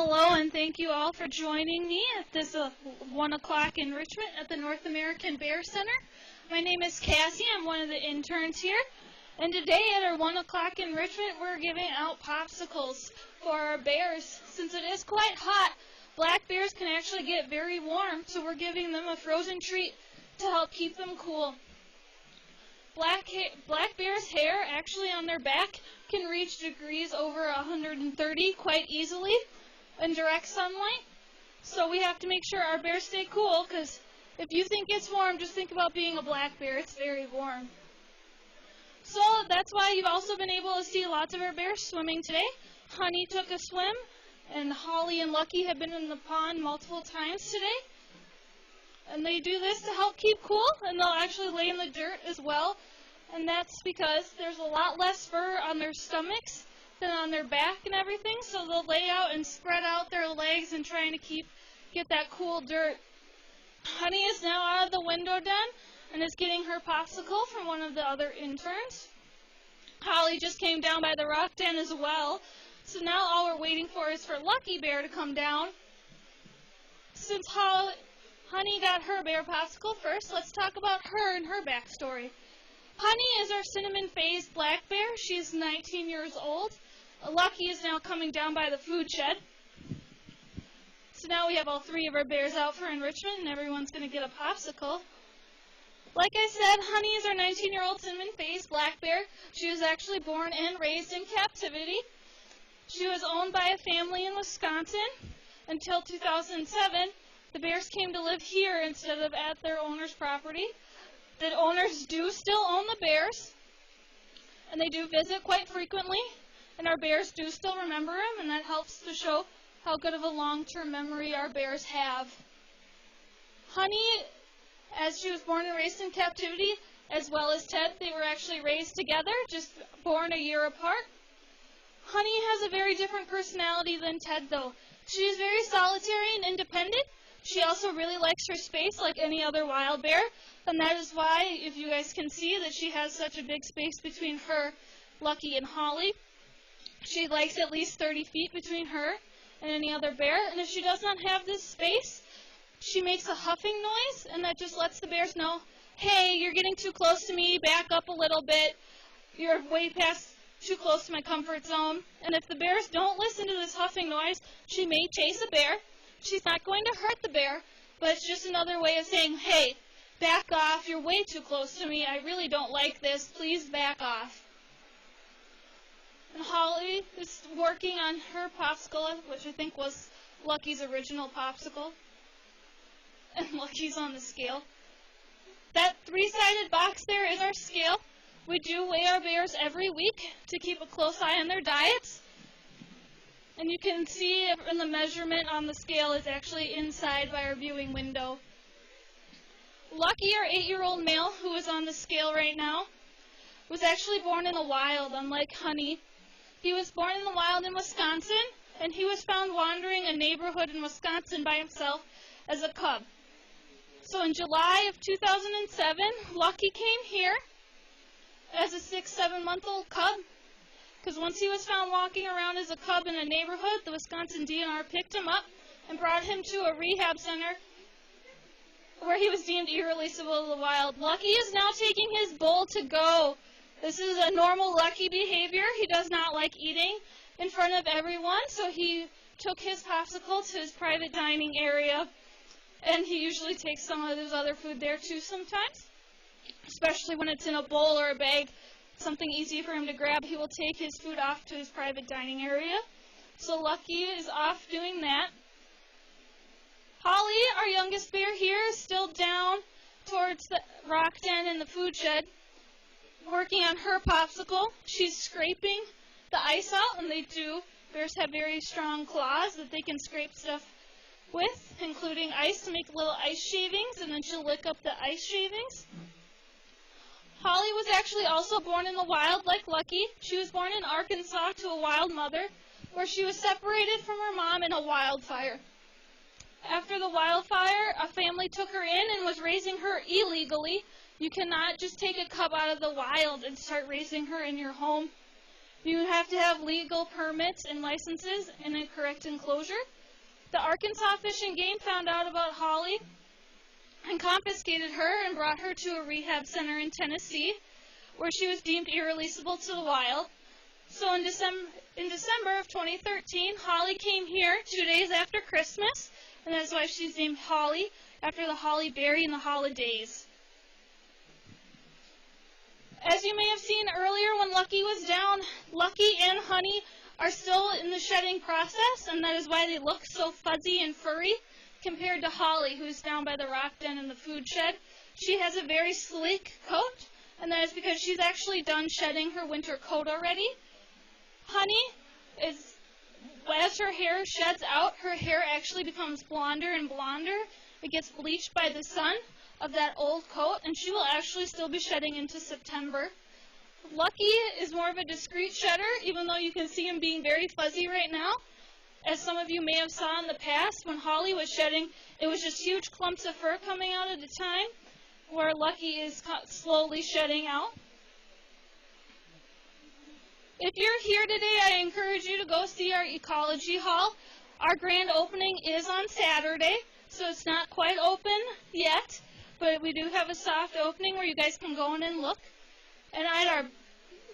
Hello, and thank you all for joining me at this 1 o'clock enrichment at the North American Bear Center. My name is Cassie. I'm one of the interns here. And today at our 1 o'clock enrichment, we're giving out popsicles for our bears. Since it is quite hot, black bears can actually get very warm, so we're giving them a frozen treat to help keep them cool. Black bears' hair actually on their back can reach degrees over 130 quite easily in direct sunlight. So we have to make sure our bears stay cool, because if you think it's warm, just think about being a black bear. It's very warm. So that's why you've also been able to see lots of our bears swimming today. Honey took a swim, and Holly and Lucky have been in the pond multiple times today. And they do this to help keep cool, and they'll actually lay in the dirt as well. And that's because there's a lot less fur on their stomachs than on their back and everything, so they'll lay out and spread out their legs and trying to get that cool dirt. Honey is now out of the window den and is getting her popsicle from one of the other interns. Holly just came down by the rock den as well, so now all we're waiting for is for Lucky Bear to come down. Since Honey got her bear popsicle first, let's talk about her and her backstory. Honey is our cinnamon-phased black bear. She's 19 years old. Lucky is now coming down by the food shed. So now we have all three of our bears out for enrichment, and everyone's going to get a popsicle. Like I said, Honey is our 19-year-old cinnamon-phased black bear. She was actually born and raised in captivity. She was owned by a family in Wisconsin until 2007. The bears came to live here instead of at their owner's property. The owners do still own the bears, and they do visit quite frequently, and our bears do still remember them, and that helps to show how good of a long-term memory our bears have. Honey, as she was born and raised in captivity, as well as Ted, they were actually raised together, just born a year apart. Honey has a very different personality than Ted, though. She is very solitary and independent. She also really likes her space like any other wild bear, and that is why, if you guys can see, that she has such a big space between her, Lucky, and Holly. She likes at least 30 feet between her and any other bear, and if she does not have this space, she makes a huffing noise, and that just lets the bears know, hey, you're getting too close to me, back up a little bit, you're way past too close to my comfort zone. And if the bears don't listen to this huffing noise, she may chase a bear. She's not going to hurt the bear, but it's just another way of saying, hey, back off, you're way too close to me, I really don't like this, please back off. And Holly is working on her popsicle, which I think was Lucky's original popsicle. And Lucky's on the scale. That three-sided box there is our scale. We do weigh our bears every week to keep a close eye on their diets. And you can see in the measurement on the scale is actually inside by our viewing window. Lucky, our 8-year-old male, who is on the scale right now, was actually born in the wild, unlike Honey. He was born in the wild in Wisconsin, and he was found wandering a neighborhood in Wisconsin by himself as a cub. So in July of 2007, Lucky came here as a 6-7-month-old cub, because once he was found walking around as a cub in a neighborhood, the Wisconsin DNR picked him up and brought him to a rehab center where he was deemed irreleasable to the wild. Lucky is now taking his bowl to go. This is a normal Lucky behavior. He does not like eating in front of everyone, so he took his popsicle to his private dining area, and he usually takes some of his other food there too sometimes, especially when it's in a bowl or a bag, something easy for him to grab. He will take his food off to his private dining area. So Lucky is off doing that. Holly, our youngest bear here, is still down towards the rock den and the food shed, working on her popsicle. She's scraping the ice out, and bears have very strong claws that they can scrape stuff with, including ice to make little ice shavings, and then she'll lick up the ice shavings. Holly was actually also born in the wild like Lucky. She was born in Arkansas to a wild mother, where she was separated from her mom in a wildfire. After the wildfire, a family took her in and was raising her illegally. You cannot just take a cub out of the wild and start raising her in your home. You have to have legal permits and licenses and a correct enclosure. The Arkansas Fish and Game found out about Holly and confiscated her and brought her to a rehab center in Tennessee, where she was deemed irreleasable to the wild. So in December of 2013, Holly came here 2 days after Christmas, and that's why she's named Holly, after the holly berry and the holidays. As you may have seen earlier when Lucky was down, Lucky and Honey are still in the shedding process, and that is why they look so fuzzy and furry compared to Holly, who's down by the rock den in the food shed. She has a very sleek coat, and that is because she's actually done shedding her winter coat already. Honey is, as her hair sheds out, her hair actually becomes blonder and blonder. It gets bleached by the sun of that old coat, and she will actually still be shedding into September. Lucky is more of a discreet shedder, even though you can see him being very fuzzy right now. As some of you may have saw in the past, when Holly was shedding, it was just huge clumps of fur coming out at a time, where Lucky is slowly shedding out. If you're here today, I encourage you to go see our ecology hall. Our grand opening is on Saturday, so it's not quite open yet, but we do have a soft opening where you guys can go in and look. And at our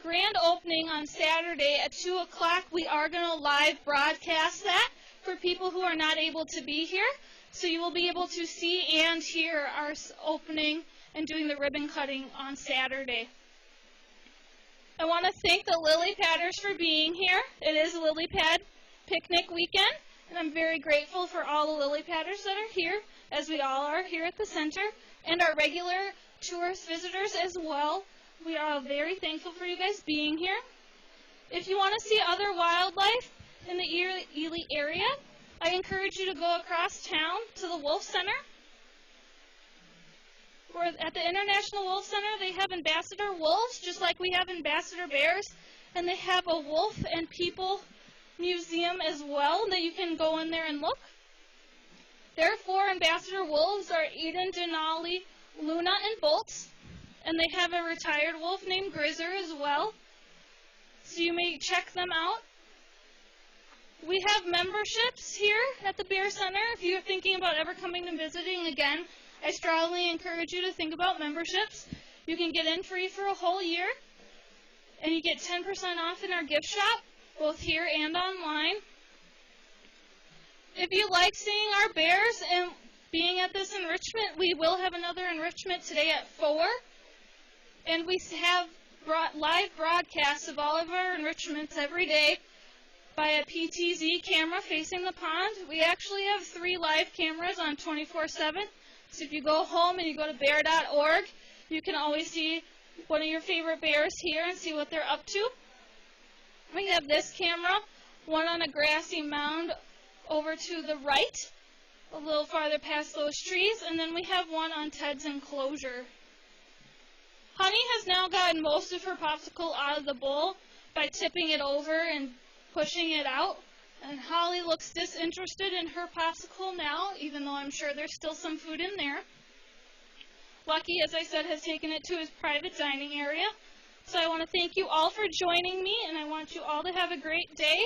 grand opening on Saturday at 2 o'clock, we are going to live broadcast that for people who are not able to be here. So you will be able to see and hear our opening and doing the ribbon cutting on Saturday. I want to thank the Lilypadders for being here. It is a Lilypad picnic weekend, and I'm very grateful for all the Lilypadders that are here, as we all are here at the center, and our regular tourist visitors as well. We are all very thankful for you guys being here. If you want to see other wildlife in the Ely area, I encourage you to go across town to the Wolf Center. At the International Wolf Center, they have ambassador wolves, just like we have ambassador bears, and they have a wolf and people museum as well that you can go in there and look. Their 4 ambassador wolves are Eden, Denali, Luna, and Bolts, and they have a retired wolf named Grizzer as well, so you may check them out. We have memberships here at the Bear Center. If you're thinking about ever coming and visiting again, I strongly encourage you to think about memberships. You can get in free for a whole year, and you get 10% off in our gift shop, both here and online. If you like seeing our bears and being at this enrichment, we will have another enrichment today at 4, and we have live broadcasts of all of our enrichments every day by a PTZ camera facing the pond. We actually have 3 live cameras on 24/7. So if you go home and you go to bear.org, you can always see one of your favorite bears here and see what they're up to. We have this camera, one on a grassy mound over to the right, a little farther past those trees, and then we have one on Ted's enclosure. Honey has now gotten most of her popsicle out of the bowl by tipping it over and pushing it out. And Holly looks disinterested in her popsicle now, even though I'm sure there's still some food in there. Lucky, as I said, has taken it to his private dining area. So I want to thank you all for joining me, and I want you all to have a great day.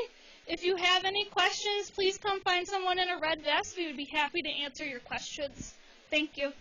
If you have any questions, please come find someone in a red vest. We would be happy to answer your questions. Thank you.